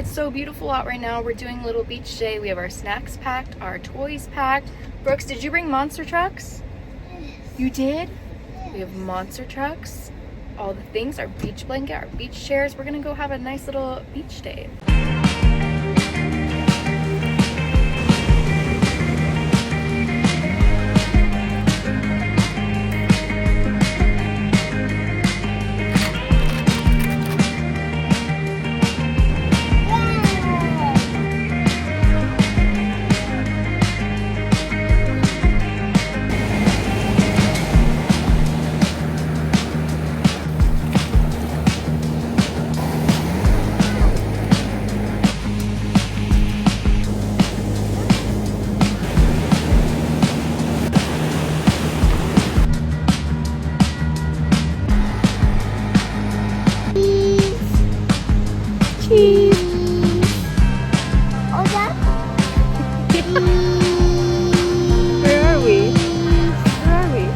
It's so beautiful out right now. We're doing a little beach day. We have our snacks packed, our toys packed. Brooks, did you bring monster trucks? Yes. You did? Yes. We have monster trucks, all the things, our beach blanket, our beach chairs. We're gonna go have a nice little beach day. Cheese. Oh, that? Where are we? Where are we?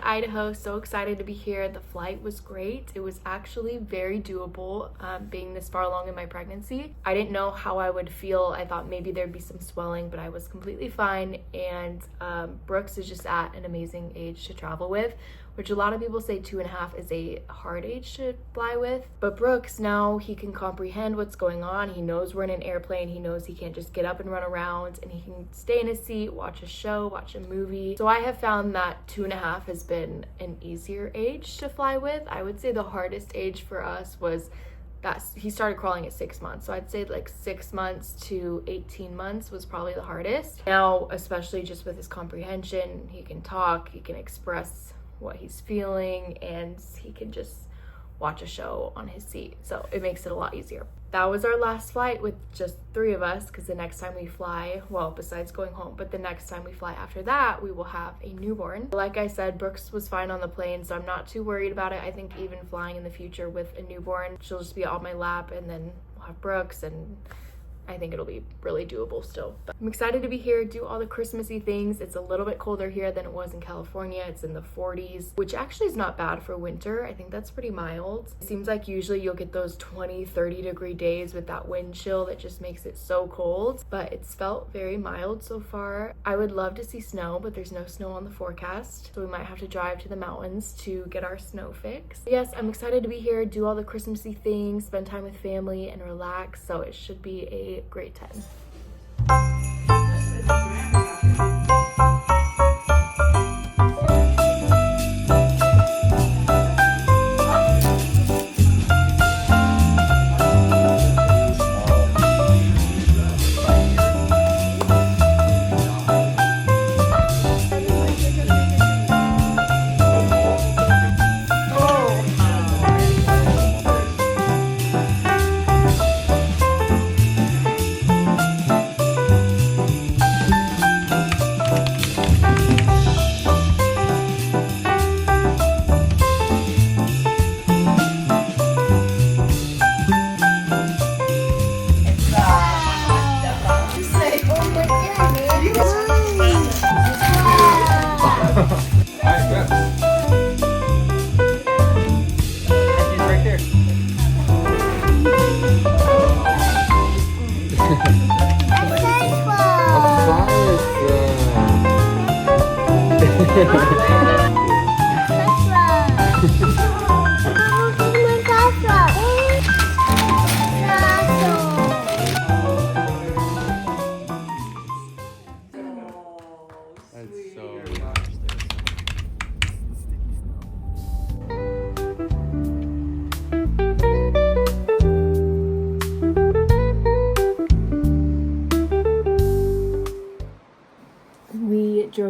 Idaho, so excited to be here. The flight was great. It was actually very doable, being this far along in my pregnancy. I didn't know how I would feel. I thought maybe there'd be some swelling, but I was completely fine. And Brooks is just at an amazing age to travel with, which a lot of people say 2.5 is a hard age to fly with. But Brooks, now he can comprehend what's going on. He knows we're in an airplane. He knows he can't just get up and run around, and he can stay in his seat, watch a show, watch a movie. So I have found that 2.5 has been an easier age to fly with. I would say the hardest age for us was that he started crawling at 6 months. So I'd say like 6 months to 18 months was probably the hardest. Now, especially just with his comprehension, he can talk, he can express what he's feeling, and he can just watch a show on his seat. So it makes it a lot easier. That was our last flight with just 3 of us, because the next time we fly, well, besides going home, but the next time we fly after that, we will have a newborn. Like I said, Brooks was fine on the plane, so I'm not too worried about it. I think even flying in the future with a newborn, she'll just be on my lap, and then we'll have Brooks, and I think it'll be really doable still. But I'm excited to be here, do all the Christmassy things. It's a little bit colder here than it was in California. It's in the 40s, which actually is not bad for winter. I think that's pretty mild. It seems like usually you'll get those 20, 30 degree days with that wind chill that just makes it so cold, but it's felt very mild so far. I would love to see snow, but there's no snow on the forecast, so we might have to drive to the mountains to get our snow fix. Yes, I'm excited to be here, do all the Christmassy things, spend time with family, and relax, so it should be a great time.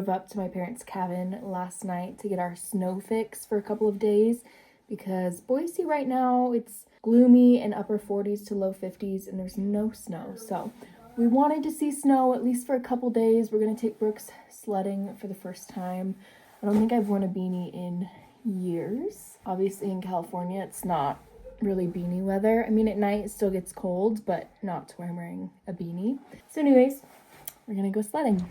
drove up to my parents' cabin last night to get our snow fix for a couple of days because Boise right now, it's gloomy and upper 40s to low 50s and there's no snow. So we wanted to see snow at least for a couple days. We're going to take Brooks sledding for the first time. I don't think I've worn a beanie in years. Obviously in California, it's not really beanie weather. I mean, at night it still gets cold, but not to where I'm wearing a beanie. So anyways, we're gonna go sledding.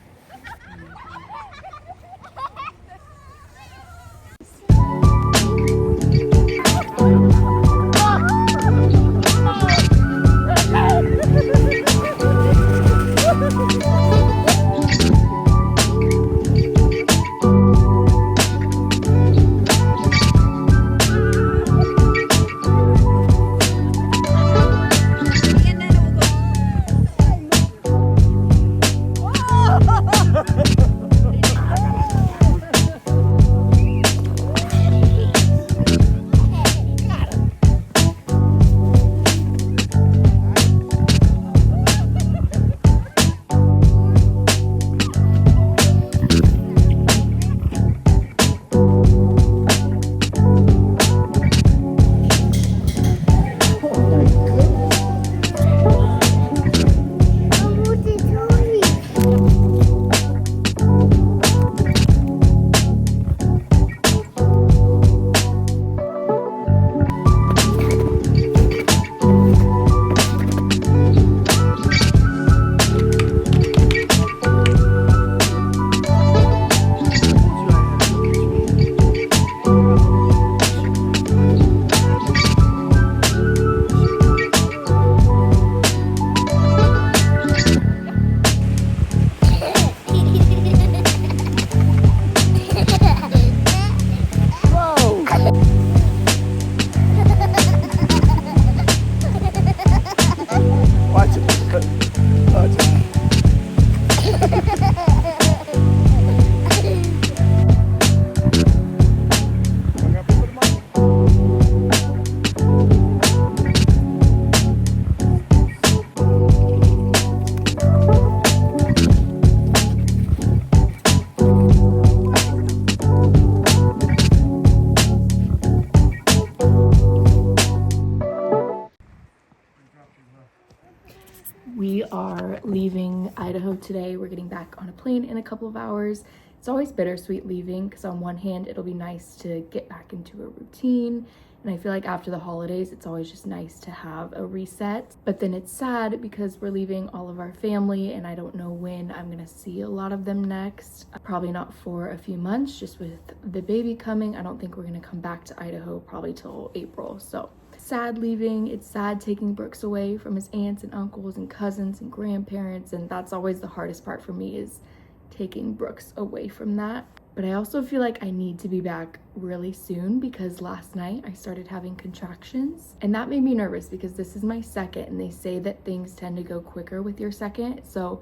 We are leaving Idaho today. We're getting back on a plane in a couple of hours. It's always bittersweet leaving because on one hand, it'll be nice to get back into a routine. And I feel like after the holidays, it's always just nice to have a reset. But then it's sad because we're leaving all of our family and I don't know when I'm gonna see a lot of them next. Probably not for a few months, just with the baby coming. I don't think we're gonna come back to Idaho probably till April. So sad leaving. It's sad taking Brooks away from his aunts and uncles and cousins and grandparents, and that's always the hardest part for me, is taking Brooks away from that. But I also feel like I need to be back really soon because last night I started having contractions and that made me nervous because this is my second and they say that things tend to go quicker with your second. So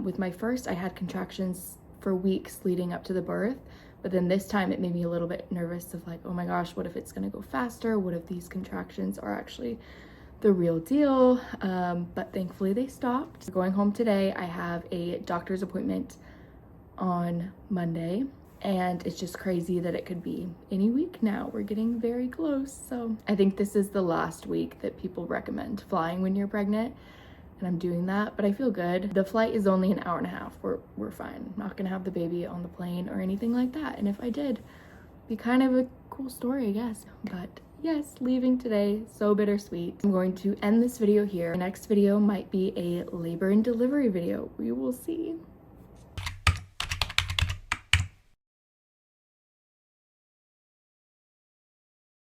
with my first, I had contractions for weeks leading up to the birth. But then this time it made me a little bit nervous of like, oh my gosh, what if it's gonna go faster? What if these contractions are actually the real deal? But thankfully they stopped. Going home today, I have a doctor's appointment on Monday and it's just crazy that it could be any week now. We're getting very close. So I think this is the last week that people recommend flying when you're pregnant. And I'm doing that, but I feel good. The flight is only an hour and a half. We're fine. I'm not gonna have the baby on the plane or anything like that. And if I did, be kind of a cool story, I guess. But yes, leaving today, so bittersweet. I'm going to end this video here. The next video might be a labor and delivery video. We will see.